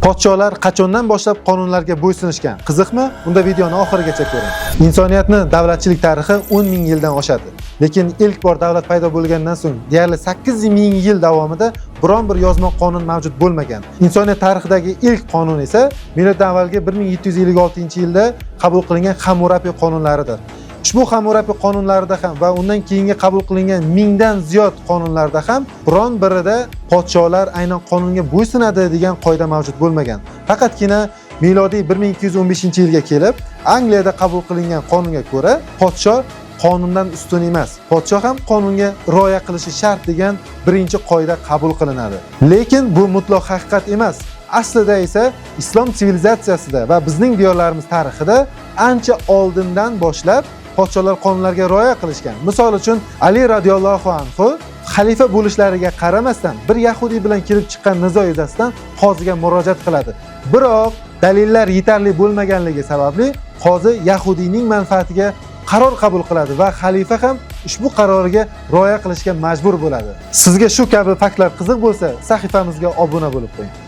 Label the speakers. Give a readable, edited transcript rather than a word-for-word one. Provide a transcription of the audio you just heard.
Speaker 1: Podsholar qachondan boshlab qonunlarga bo'ysunishgan? Qiziqmi? Unda videoni oxirigacha ko'ring. Insoniyatni davlatchilik tarixi 10 ming yildan oshadi. Lekin ilk bor davlat paydo bo'lgandan so'ng deyarli 8 ming yil davomida biron bir yozma qonun mavjud bo'lmagan. Insoniyat tarixidagi ilk qonun esa miloddan avvalgi 1756-yilda qabul qilingan Hammurapi qonunlaridir. Ushbu Hammurapi qonunlarida ham va undan keyingi qabul qilingan mingdan ziyod qonunlarda ham biron birida podsholar aynan qonunga bo'ysunadi degan qoida mavjud bo'lmagan. Faqatgina milodiy 1215-yilga kelib Angliyada qabul qilingan qonunga ko'ra podsho qonundan ustun emas. Podsho ham qonunga rioya qilishi shart degan birinchi qoida qabul qilinadi. Lekin bu mutlaq haqiqat emas. Aslida esa islom sivilizatsiyasida va bizning diyorlarimiz tarixida ancha oldindan boshlab podsholar qonunlarga rioya qilishgan. Misol uchun Ali radhiyallohu anhu xalifa bo'lishlariga qaramasdan bir yahudiy bilan kelib chiqqan nizo yuzasidan qoziga murojaat qiladi. Biroq dalillar yetarli bo'lmaganligi sababli qozi yahudiyning manfaatiga qaror qabul qiladi va xalifa ham ushbu qaroriga rioya qilishga majbur bo'ladi. Sizga shu kabi faktlar qiziq bo'lsa, sahifamizga obuna bo'lib qo'ying.